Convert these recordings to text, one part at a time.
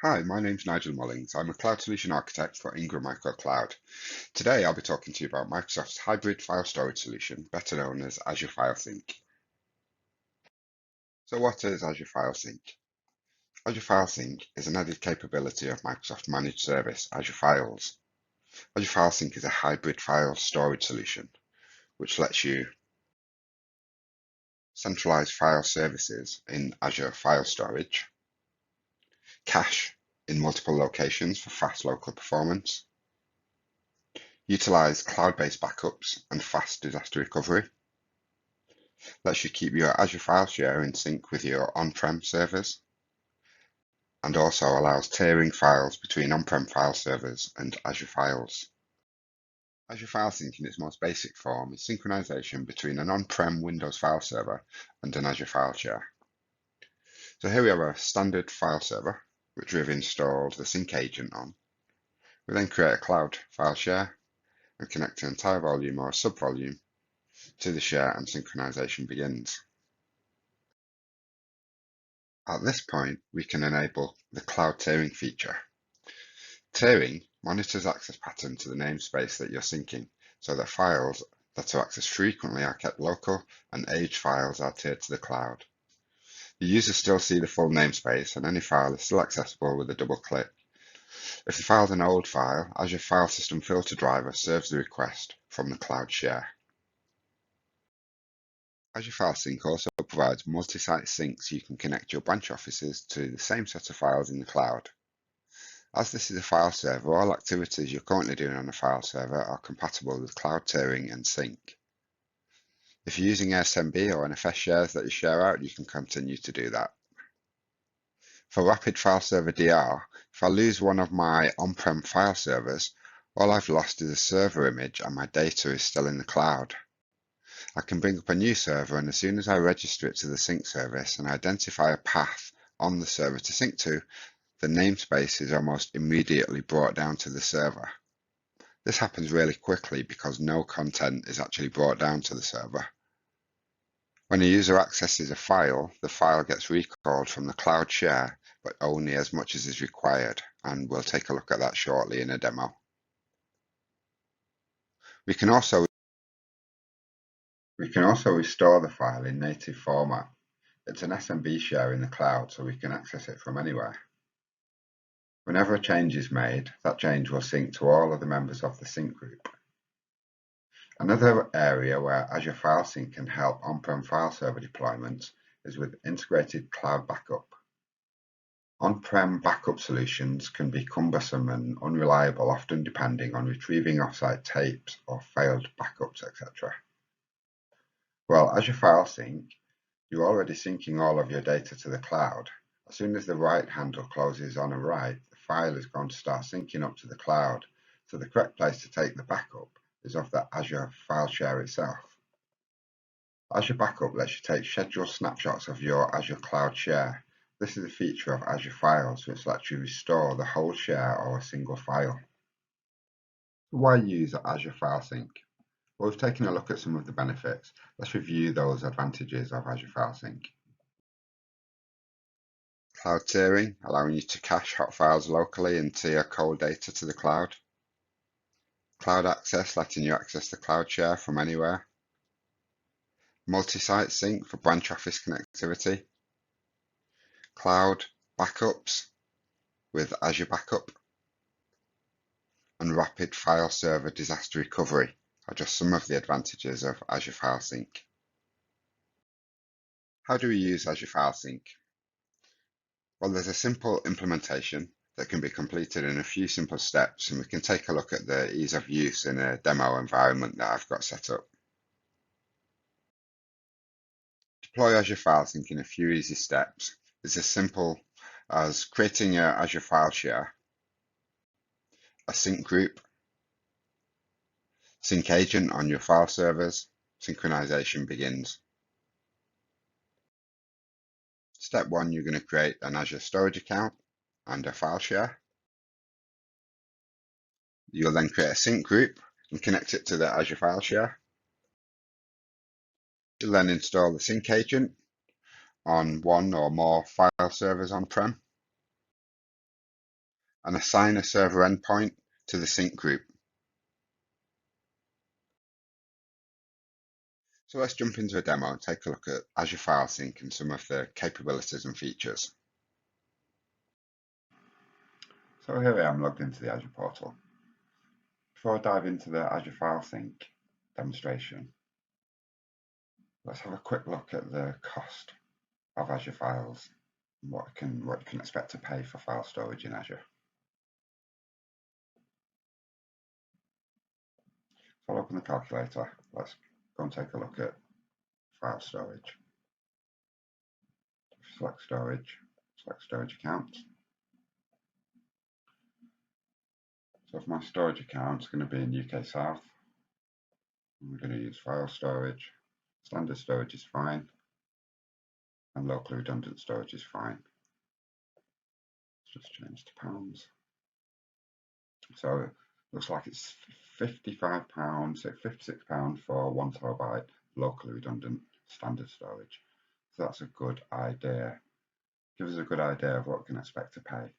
Hi, my name's Nigel Mullings. I'm a cloud solution architect for Ingram Microcloud. Today I'll be talking to you about Microsoft's hybrid file storage solution, better known as Azure File Sync. So what is Azure File Sync? Azure File Sync is an added capability of Microsoft Managed Service, Azure Files. Azure File Sync is a hybrid file storage solution, which lets you centralize file services in Azure File Storage, cache in multiple locations for fast local performance, utilize cloud-based backups and fast disaster recovery, lets you keep your Azure file share in sync with your on-prem servers, and also allows tiering files between on-prem file servers and Azure Files. Azure File Sync in its most basic form is synchronization between an on-prem Windows file server and an Azure file share. So here we have a standard file server, which we've installed the sync agent on. We then create a cloud file share and connect an entire volume or a subvolume to the share, and synchronization begins. At this point, we can enable the cloud tiering feature. Tiering monitors access pattern to the namespace that you're syncing, so that files that are accessed frequently are kept local and aged files are tiered to the cloud. The user still see the full namespace, and any file is still accessible with a double click. If the file is an old file, Azure File System Filter Driver serves the request from the cloud share. Azure File Sync also provides multi-site sync so you can connect your branch offices to the same set of files in the cloud. As this is a file server, all activities you're currently doing on a file server are compatible with cloud tiering and sync. If you're using SMB or NFS shares that you share out, you can continue to do that. For rapid file server DR, if I lose one of my on-prem file servers, all I've lost is a server image and my data is still in the cloud. I can bring up a new server, and as soon as I register it to the sync service and identify a path on the server to sync to, the namespace is almost immediately brought down to the server. This happens really quickly because no content is actually brought down to the server. When a user accesses a file, the file gets recalled from the cloud share, but only as much as is required, and we'll take a look at that shortly in a demo. We can also restore the file in native format. It's an SMB share in the cloud, so we can access it from anywhere. Whenever a change is made, that change will sync to all of the members of the sync group. Another area where Azure File Sync can help on-prem file server deployments is with integrated cloud backup. On-prem backup solutions can be cumbersome and unreliable, often depending on retrieving offsite tapes or failed backups, etc. Well, Azure File Sync, you're already syncing all of your data to the cloud. As soon as the write handle closes on a write, the file is going to start syncing up to the cloud, so the correct place to take the backup is off the Azure file share itself. Azure Backup lets you take scheduled snapshots of your Azure cloud share. This is a feature of Azure Files, which lets you restore the whole share or a single file. Why use Azure File Sync? Well, we've taken a look at some of the benefits. Let's review those advantages of Azure File Sync. Cloud tiering, allowing you to cache hot files locally and tier cold data to the cloud. Cloud access, letting you access the cloud share from anywhere. Multi-site sync for branch office connectivity. Cloud backups with Azure Backup. And rapid file server disaster recovery are just some of the advantages of Azure File Sync. How do we use Azure File Sync? Well, there's a simple implementation that can be completed in a few simple steps, and we can take a look at the ease of use in a demo environment that I've got set up. Deploy Azure File Sync in a few easy steps. It's as simple as creating your Azure file share, a sync group, sync agent on your file servers. Synchronization begins. Step 1, you're going to create an Azure Storage account and a file share. You'll then create a sync group and connect it to the Azure file share. You'll then install the sync agent on one or more file servers on-prem. and assign a server endpoint to the sync group. So let's jump into a demo and take a look at Azure File Sync and some of the capabilities and features. So here I am logged into the Azure portal. Before I dive into the Azure File Sync demonstration, let's have a quick look at the cost of Azure Files and what you can expect to pay for file storage in Azure. So I'll open the calculator. Let's go and take a look at file storage. Select storage account. So for my storage account, it's going to be in UK South. I'm going to use file storage. Standard storage is fine, and locally redundant storage is fine. Let's just change to pounds. So it looks like it's £55, so £56 for 1 terabyte locally redundant standard storage. So that's a good idea. Gives us a good idea of what we can expect to pay.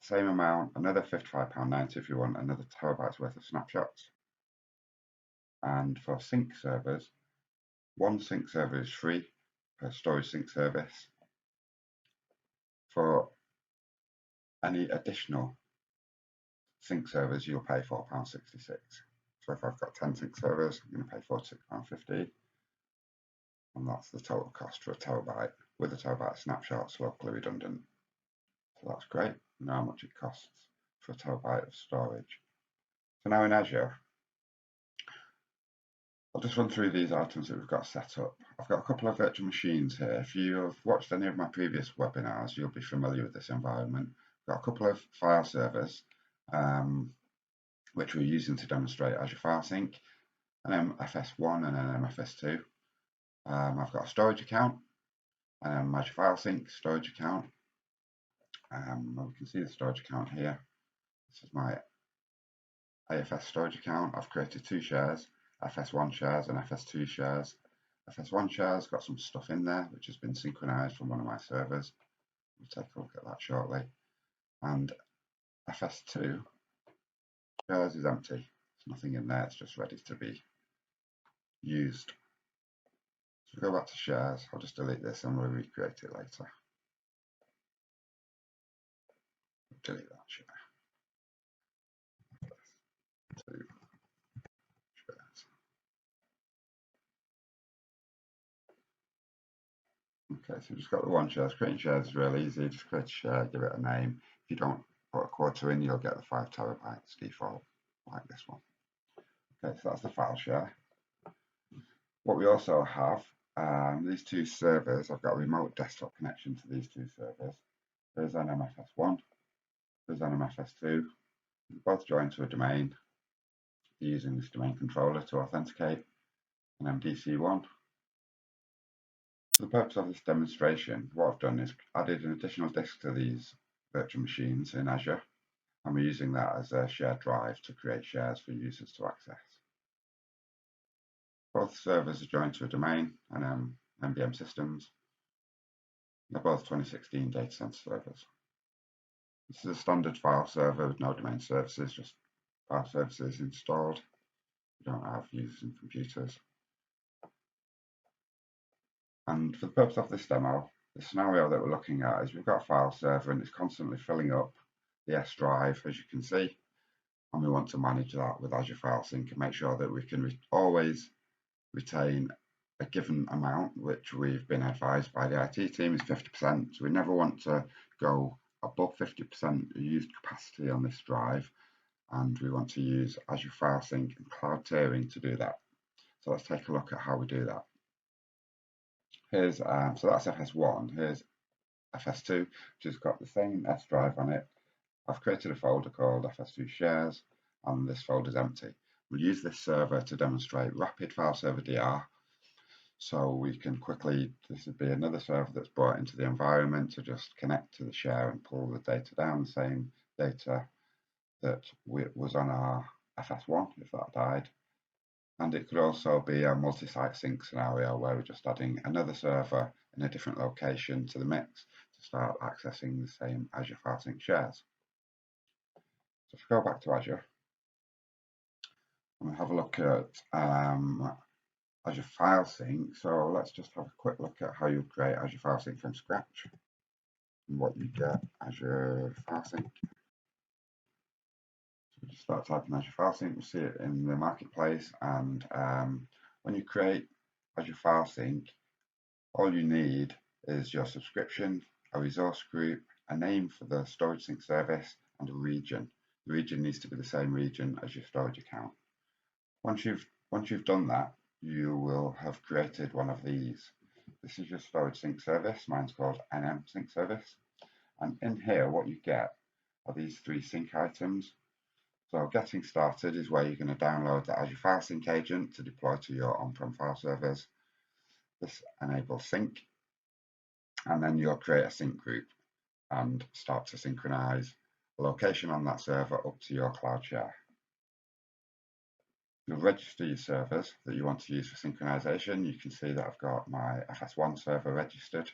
Same amount, another £55.90 if you want another terabyte's worth of snapshots. And for sync servers, one sync server is free per storage sync service. For any additional sync servers, you'll pay £4.66. So if I've got 10 sync servers, I'm going to pay £46.50. And that's the total cost for a terabyte with a terabyte snapshots locally redundant. So that's great. We know how much it costs for a terabyte of storage. So now in Azure, I'll just run through these items that we've got set up. I've got a couple of virtual machines here. If you've watched any of my previous webinars, you'll be familiar with this environment. I've got a couple of file servers, which we're using to demonstrate Azure File Sync, an MFS1 and an MFS2. I've got a storage account, and Azure File Sync storage account. We can see the storage account here. This is my AFS storage account. I've created 2 shares, FS1 shares and FS2 shares. FS1 shares got some stuff in there which has been synchronized from one of my servers. We'll take a look at that shortly. And FS2 shares is empty. There's nothing in there, it's just ready to be used. So we go back to shares. I'll just delete this and we'll recreate it later. Delete that share. 2 shares. Okay, so we've just got the 1 share. Creating shares is really easy. Just create a share, give it a name. If you don't put a quarter in, you'll get the 5 terabytes default, like this one. Okay, so that's the file share. What we also have, these 2 servers, I've got a remote desktop connection to these 2 servers. There's an MFS1, there's an MFS2. Both joined to a domain. They're using this domain controller to authenticate, an MDC1. For the purpose of this demonstration, what I've done is added an additional disk to these virtual machines in Azure, and we're using that as a shared drive to create shares for users to access. Both servers are joined to a domain and MDM systems. They're both 2016 data center servers. This is a standard file server with no domain services, just file services installed. We don't have users and computers. And for the purpose of this demo, the scenario that we're looking at is we've got a file server and it's constantly filling up the S drive, as you can see, and we want to manage that with Azure File Sync and make sure that we can always retain a given amount, which we've been advised by the IT team is 50%. So we never want to go above 50% used capacity on this drive, and we want to use Azure File Sync and cloud tiering to do that. So let's take a look at how we do that. Here's so that's FS1. Here's FS2, which has got the same S drive on it. I've created a folder called FS2 shares, and this folder is empty. We'll use this server to demonstrate rapid file server DR. So we can quickly, this would be another server that's brought into the environment to just connect to the share and pull the data down, the same data that was on our FS1 if that died. And it could also be a multi-site sync scenario where we're just adding another server in a different location to the mix to start accessing the same Azure File Sync shares. Let's go back to Azure and have a look at Azure File Sync. So let's just have a quick look at how you create Azure File Sync from scratch and what you get. Azure File Sync. So we just start typing Azure File Sync, we see it in the marketplace, and when you create Azure File Sync, all you need is your subscription, a resource group, a name for the storage sync service, and a region. The region needs to be the same region as your storage account. Once you've done that, you will have created one of these. This is your storage sync service. Mine's called NM sync service. And in here, what you get are these 3 sync items. So getting started is where you're going to download the Azure File Sync agent to deploy to your on-prem file servers. This enables sync, and then you'll create a sync group and start to synchronize a location on that server up to your cloud share. You'll register your servers that you want to use for synchronization. You can see that I've got my FS1 server registered.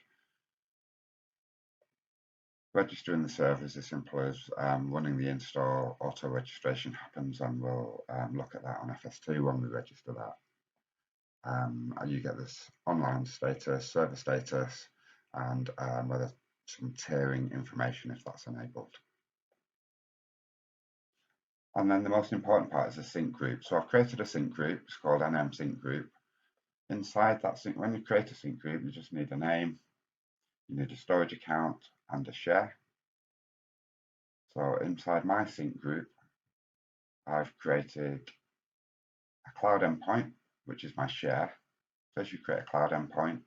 Registering the server is as simple as running the install. Auto registration happens, and we'll look at that on FS2 when we register that. And you get this online status, server status, and whether some tiering information if that's enabled. And then the most important part is a sync group. So I've created a sync group. It's called NM sync group. Inside that sync, when you create a sync group, you just need a name, you need a storage account, and a share. So inside my sync group, I've created a cloud endpoint, which is my share. So as you create a cloud endpoint,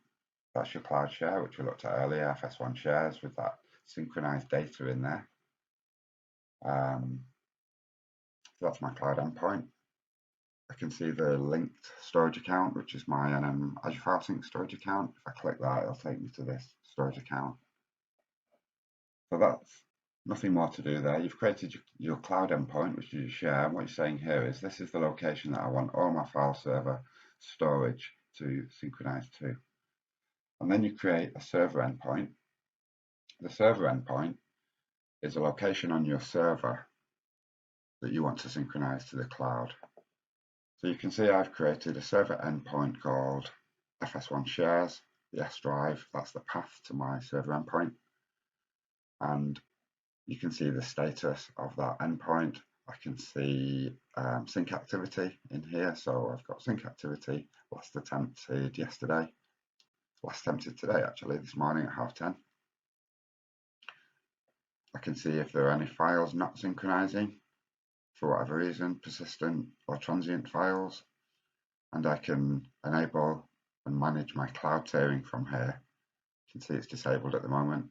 that's your cloud share, which we looked at earlier, FS1 shares with that synchronized data in there. So that's my cloud endpoint. I can see the linked storage account, which is my Azure File Sync storage account. If I click that, it'll take me to this storage account. So that's nothing more to do there. You've created your cloud endpoint, which is your share. And what you're saying here is this is the location that I want all my file server storage to synchronize to. And then you create a server endpoint. The server endpoint is a location on your server that you want to synchronize to the cloud. So you can see I've created a server endpoint called FS1 shares, the S drive, that's the path to my server endpoint. And you can see the status of that endpoint. I can see sync activity in here. So I've got sync activity, last attempted yesterday, last attempted today actually, this morning at 10:30. I can see if there are any files not synchronizing for whatever reason, persistent or transient files, and I can enable and manage my cloud tiering from here. You can see it's disabled at the moment.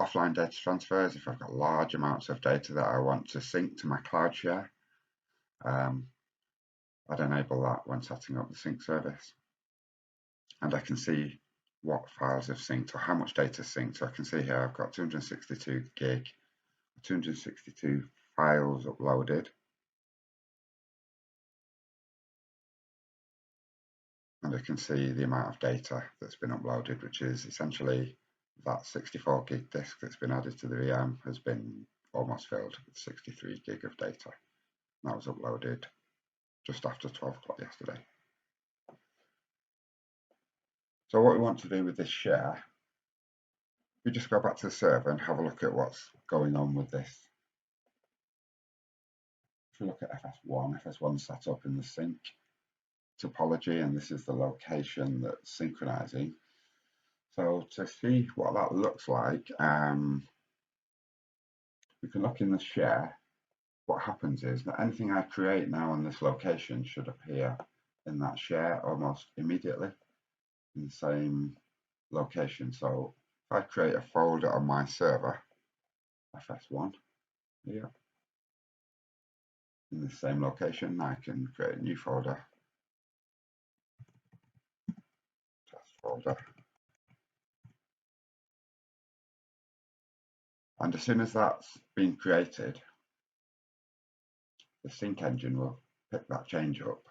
Offline data transfers, if I've got large amounts of data that I want to sync to my cloud share, I'd enable that when setting up the sync service. And I can see what files have synced or how much data is synced. So I can see here I've got 262 gig, 262 files uploaded. And I can see the amount of data that's been uploaded, which is essentially that 64 gig disk that's been added to the VM has been almost filled with 63 gig of data. That was uploaded just after 12 o'clock yesterday. So what we want to do with this share, we just go back to the server and have a look at what's going on with this. If we look at FS1 set up in the sync topology, and this is the location that's synchronizing. So to see what that looks like, we can look in the share. What happens is that anything I create now on this location should appear in that share almost immediately in the same location. So if I create a folder on my server, FS1 here, in the same location, I can create a new folder, test folder. And as soon as that's been created, the sync engine will pick that change up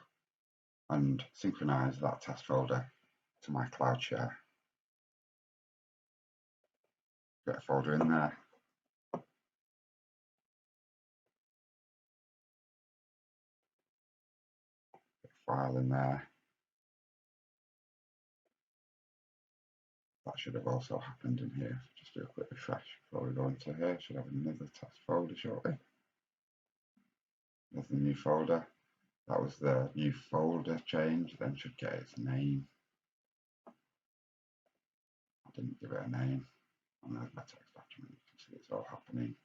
and synchronize that test folder to my cloud share. Get a folder in there. file in there. That should have also happened in here. Just do a quick refresh before we go into here. Should have another test folder shortly. There's the new folder. That was the new folder change, then should get its name. I didn't give it a name. And there's my text document. You can see it's all happening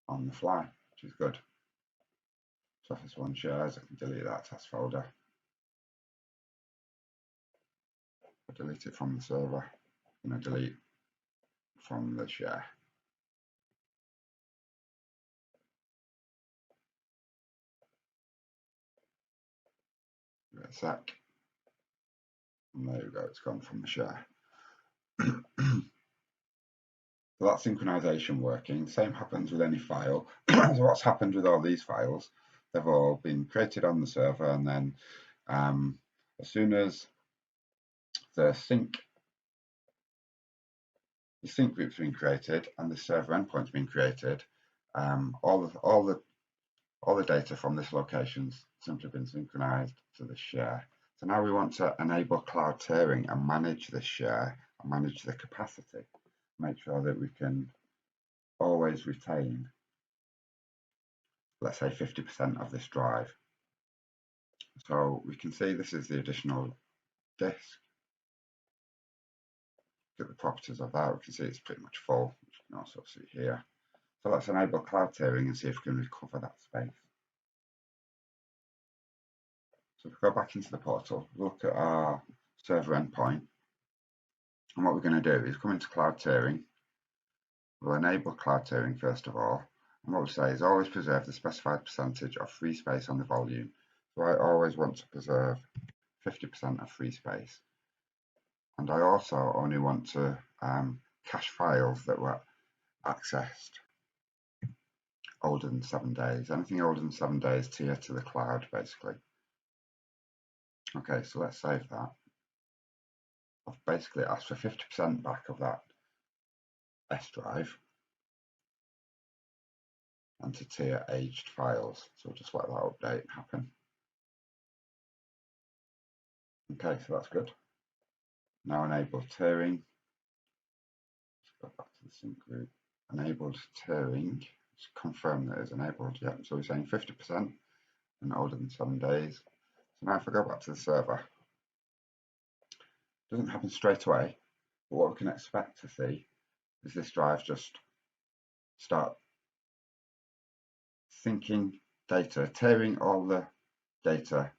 on the fly, which is good. So if this one shares, I can delete that test folder. I'll delete it from the server. I'm going to delete from the share. Give it a sec. And there we go, it's gone from the share. So that's synchronization working. Same happens with any file. So what's happened with all these files, they've all been created on the server, and then as soon as the sync group's been created and the server endpoint's been created, all the data from this location's simply been synchronized to the share. So now we want to enable cloud tiering and manage this share and manage the capacity. Make sure that we can always retain, let's say, 50% of this drive. So we can see this is the additional disk. Look at the properties of that. We can see it's pretty much full, which you can also see here. So let's enable cloud tiering and see if we can recover that space. So if we go back into the portal, look at our server endpoint. And what we're going to do is come into cloud tiering. We'll enable cloud tiering first of all. And what we'll say is always preserve the specified percentage of free space on the volume. So I always want to preserve 50% of free space. And I also only want to cache files that were accessed older than 7 days. Anything older than 7 days tier to the cloud, basically. Okay, so let's save that. I've basically asked for 50% back of that S drive and to tier aged files. So we'll just let that update happen. Okay, so that's good. Now enable tiering. Let's go back to the sync group. Enabled tiering. Let's confirm that it's enabled. Yeah, so we're saying 50% and older than 7 days. So now if I go back to the server, it doesn't happen straight away, but what we can expect to see is this drive just start syncing data, tiering all the data,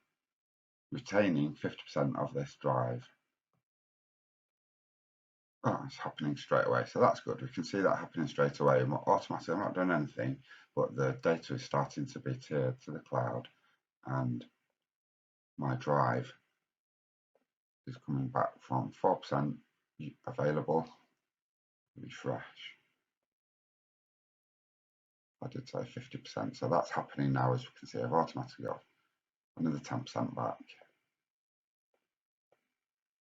retaining 50% of this drive. Oh, it's happening straight away, so that's good. We can see that happening straight away. Automatically, I'm not doing anything, but the data is starting to be tiered to the cloud, and my drive is coming back from 4% available. Refresh. I did say 50%, so that's happening now. As you can see, I've automatically got another 10% back.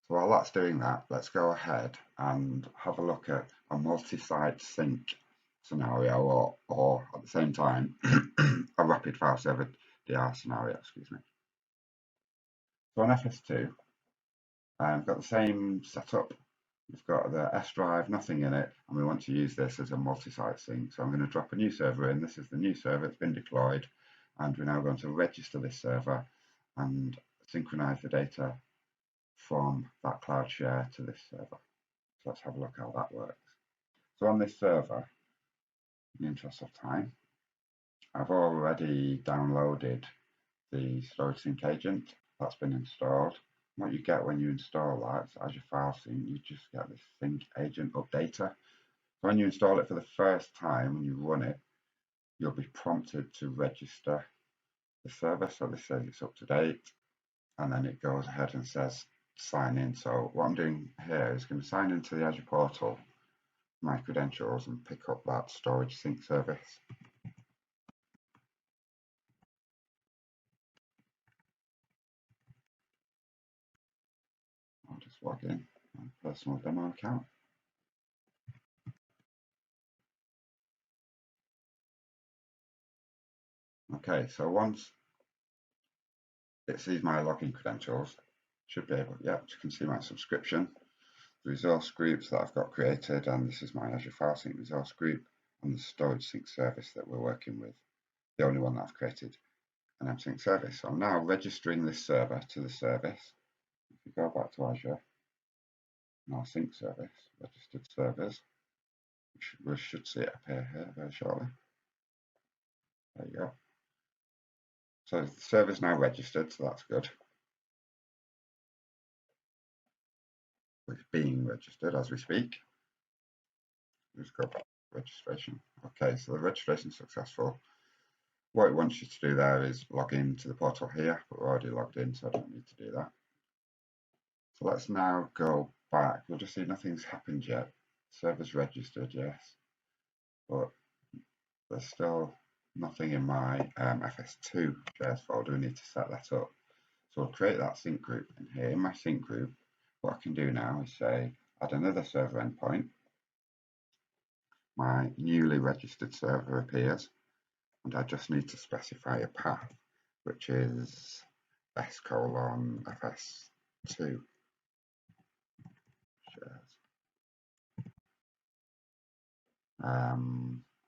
So while that's doing that, let's go ahead and have a look at a multi-site sync scenario, or at the same time, a rapid file server DR scenario, excuse me. So on FS2, I've got the same setup. We've got the S drive, nothing in it, and we want to use this as a multi-site sync. So I'm going to drop a new server in. This is the new server, it's been deployed, and we're now going to register this server and synchronize the data from that cloud share to this server. So let's have a look how that works. So on this server, in the interest of time, I've already downloaded the Storage Sync agent. That's been installed. What you get when you install that, Azure File Sync, you just get this sync agent updater. So when you install it for the first time, when you run it, you'll be prompted to register the server. So this says it's up to date, and then it goes ahead and says sign in. So what I'm doing here is going to sign into the Azure portal, my credentials, and pick up that Storage Sync service. I'll just log in my personal demo account. Okay, so once it sees my login credentials. Should be able, yeah, you can see my subscription, the resource groups that I've got created, and this is my Azure File Sync resource group and the storage sync service that we're working with. The only one that I've created an mSync service. So I'm now registering this server to the service. If you go back to Azure, and our sync service, registered servers, we should see it appear here very shortly. There you go. So the server's now registered, so that's good. It's being registered as we speak. Let's go back to registration. Okay, so the registration is successful. What it wants you to do there is log in to the portal here, but we're already logged in, so I don't need to do that. So let's now go back. You'll just see nothing's happened yet. Server's registered, yes, but there's still nothing in my FS2 shares folder. We need to set that up. So I'll create that sync group, and here in my sync group, what I can do now is say add another server endpoint. My newly registered server appears, and I just need to specify a path, which is s:/fs2 shares.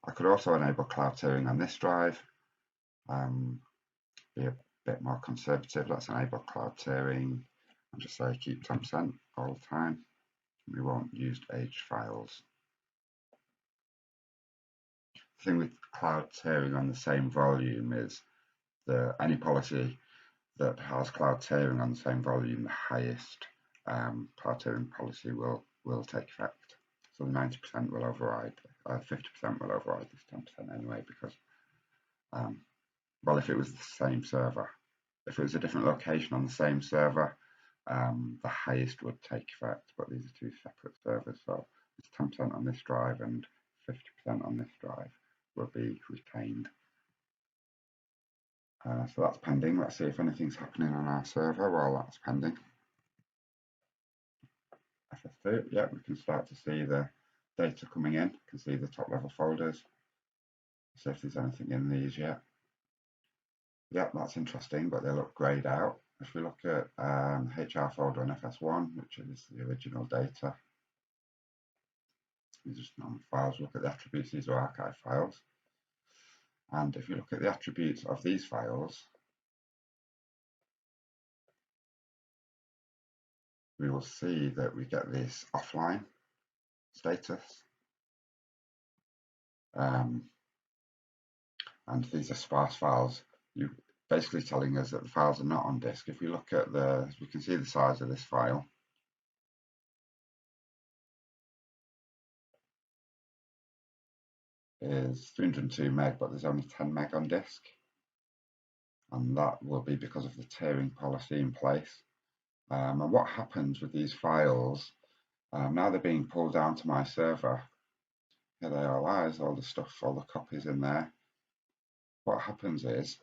I could also enable cloud tiering on this drive. Be a bit more conservative. Let's enable cloud tiering and just say keep 10% all the time. We won't use aged files. The thing with cloud tiering on the same volume is any policy that has cloud tiering on the same volume, the highest cloud tiering policy will take effect. So the 90% will override, 50% will override this 10% anyway, because well, if it was the same server, if it was a different location on the same server, the highest would take effect, but these are two separate servers, so it's 10% on this drive and 50% on this drive will be retained. So that's pending. Let's see if anything's happening on our server while that's pending. FS2, yeah, we can start to see the data coming in. You can see the top level folders. See if there's anything in these yet. Yeah, that's interesting, but they look grayed out. If we look at HR folder on FS1, which is the original data, these are just files. Look at the attributes. These are archive files. And if you look at the attributes of these files, we will see that we get this offline status. And these are sparse files. You basically telling us that the files are not on disk. If we look at we can see the size of this file. Is 302 meg, but there's only 10 meg on disk. And that will be because of the tiering policy in place. And what happens with these files, now they're being pulled down to my server. Here they all are, there's all the stuff, all the copies in there. What happens is,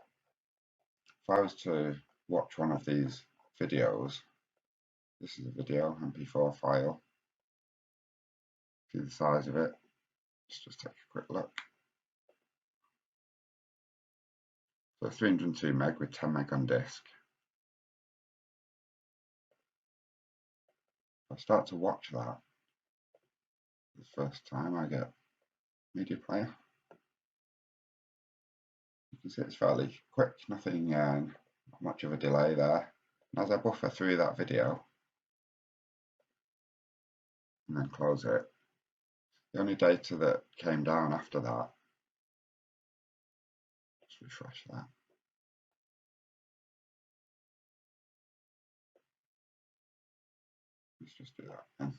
if I was to watch one of these videos, this is a video, MP4 file. See the size of it? Let's just take a quick look. So 302 meg with 10 meg on disk. If I start to watch that, the first time I get media player. You can see it's fairly quick, nothing, not much of a delay there. And as I buffer through that video and then close it, the only data that came down after that, just refresh that. Let's just do that again.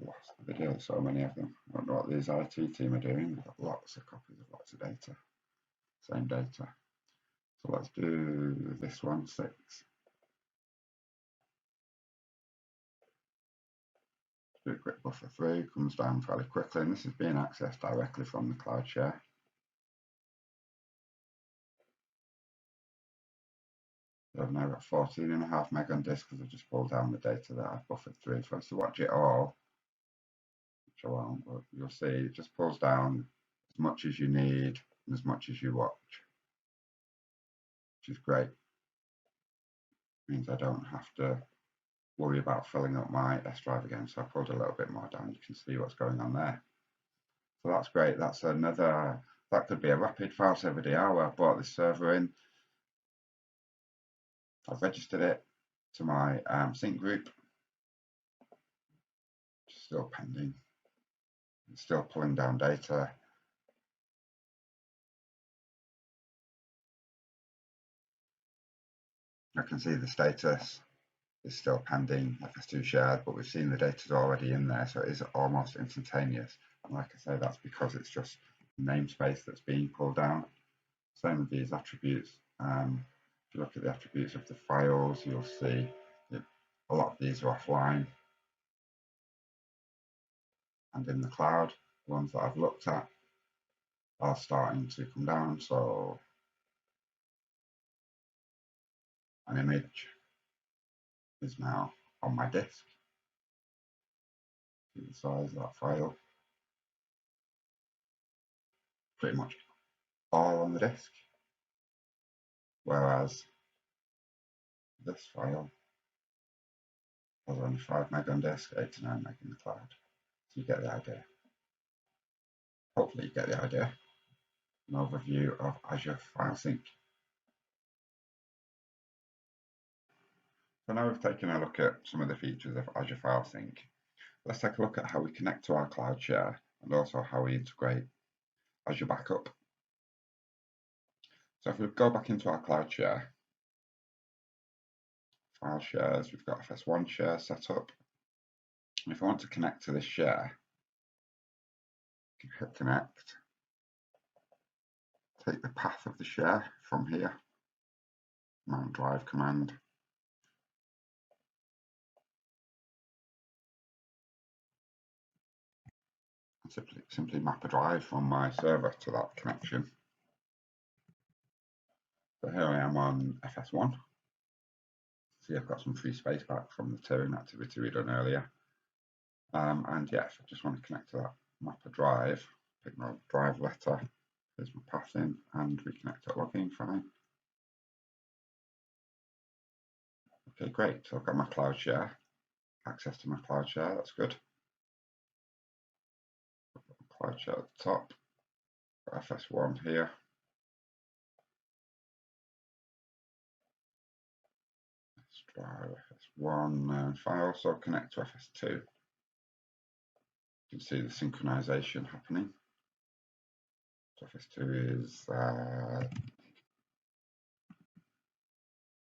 Lost the video, so many of them. I don't know what these IT team are doing. They've got lots of copies of lots of data, same data. So let's do this one, 6. Do a quick buffer through, comes down fairly quickly, and this is being accessed directly from the cloud share. So I've now got 14.5 meg on disk because I've just pulled down the data that I've buffered through. If I was to watch it all, which I won't, but you'll see it just pulls down as much as you need and as much as you watch, which is great. Means I don't have to worry about filling up my S drive again. So I pulled a little bit more down. You can see what's going on there. So that's great. That could be a rapid file saver DR where I brought this server in. I've registered it to my sync group. Still pending. It's still pulling down data. I can see the status is still pending FS2 shared, but we've seen the data's already in there, so it is almost instantaneous. And like I say, that's because it's just namespace that's being pulled down. Same with these attributes. If you look at the attributes of the files, you'll see that a lot of these are offline. And in the cloud, the ones that I've looked at are starting to come down. So an image is now on my disk. See the size of that file. Pretty much all on the disk. Whereas this file has only 5 meg on disk, 8 to 9 meg in the cloud. So you get the idea. Hopefully you get the idea. An overview of Azure File Sync. So now we've taken a look at some of the features of Azure File Sync. Let's take a look at how we connect to our cloud share and also how we integrate Azure Backup. So if we go back into our cloud share, file shares, we've got FS1 share set up. And if I want to connect to this share, you can hit connect, take the path of the share from here, command drive command. And simply map a drive from my server to that connection. So here I am on FS1. See, I've got some free space back from the tiering activity we done earlier. And yes, I just want to connect to that map a drive, pick my drive letter, here's my path in, and reconnect to login, fine. Okay, great. So I've got my cloud share, access to my cloud share, that's good. Cloud share at the top, got FS1 here. Let's drive FS1 file, so connect to FS2. You can see the synchronization happening. So FS2 is,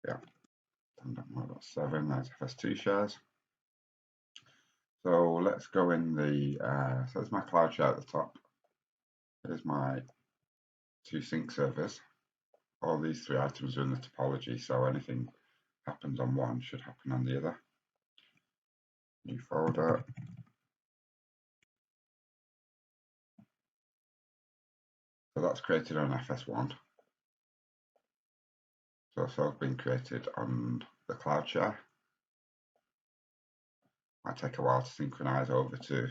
yeah, 10.1.7, there's FS2 shares. So let's go in the, so there's my cloud share at the top. Here's my 2 sync servers. All these 3 items are in the topology, so anything happens on one should happen on the other. New folder. So that's created on FS1. So it's been created on the cloud share. Might take a while to synchronize over to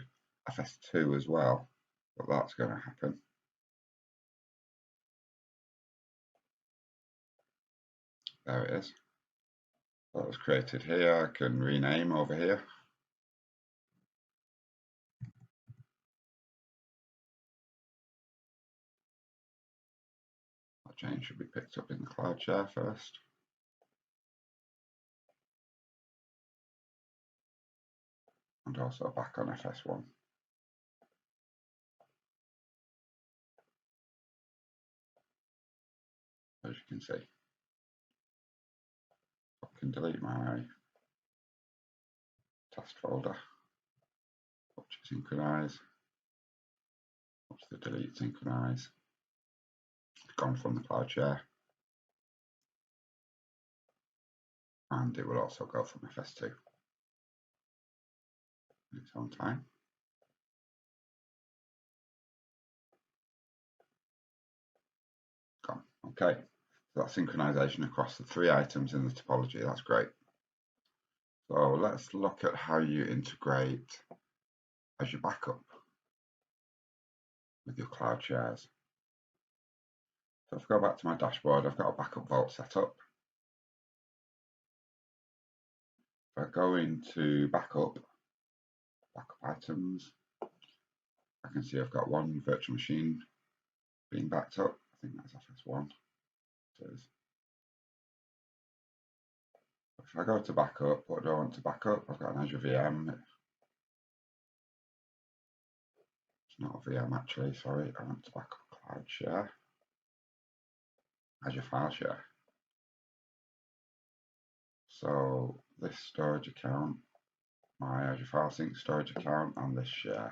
FS2 as well, but that's going to happen. There it is. That was created here. I can rename over here. That change should be picked up in the cloud share first. And also back on FS1. As you can see, I can delete my test folder, up to synchronize, up to the delete synchronize, gone from the cloud share, and it will also go from FS2 in its own time. Gone. Okay, so that's synchronization across the 3 items in the topology. That's great. So let's look at how you integrate Azure Backup with your cloud shares. So if I go back to my dashboard, I've got a backup vault set up. If I go into backup items, I can see I've got one virtual machine being backed up. I think that's FS1. If I go to backup, what do I want to back up? I've got an Azure VM. It's not a VM actually, sorry. I want to back up Cloud Share, Azure File Share. So this storage account, my Azure File Sync storage account, and this share.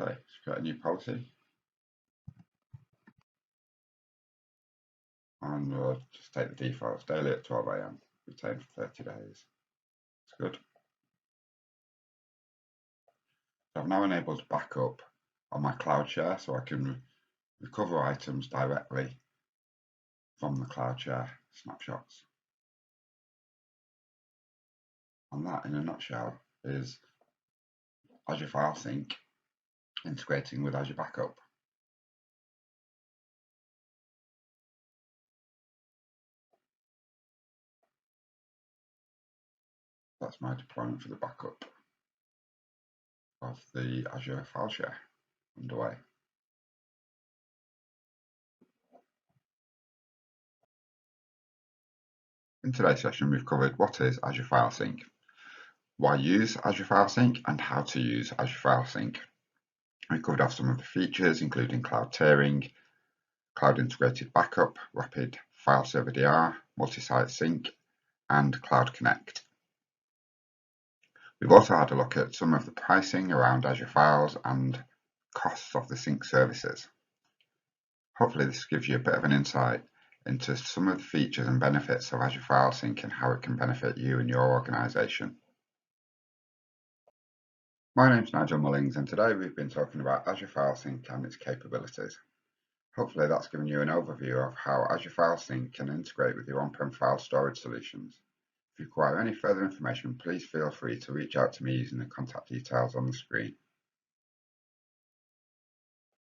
Okay, let's create a new policy. And we'll just take the defaults daily at 12 AM, retain for 30 days. It's good. So I've now enabled backup on my cloud share so I can recover items directly from the cloud share snapshots. And that, in a nutshell, is Azure File Sync integrating with Azure Backup. That's my deployment for the backup of the Azure File Share underway. In today's session, we've covered what is Azure File Sync, why use Azure File Sync, and how to use Azure File Sync. We covered off some of the features, including cloud tiering, cloud integrated backup, rapid file server DR, multi-site sync, and Cloud Connect. We've also had a look at some of the pricing around Azure Files and costs of the sync services. Hopefully this gives you a bit of an insight into some of the features and benefits of Azure File Sync and how it can benefit you and your organisation. My name's Nigel Mullings, and today we've been talking about Azure File Sync and its capabilities. Hopefully that's given you an overview of how Azure File Sync can integrate with your on-prem file storage solutions. If you require any further information, please feel free to reach out to me using the contact details on the screen.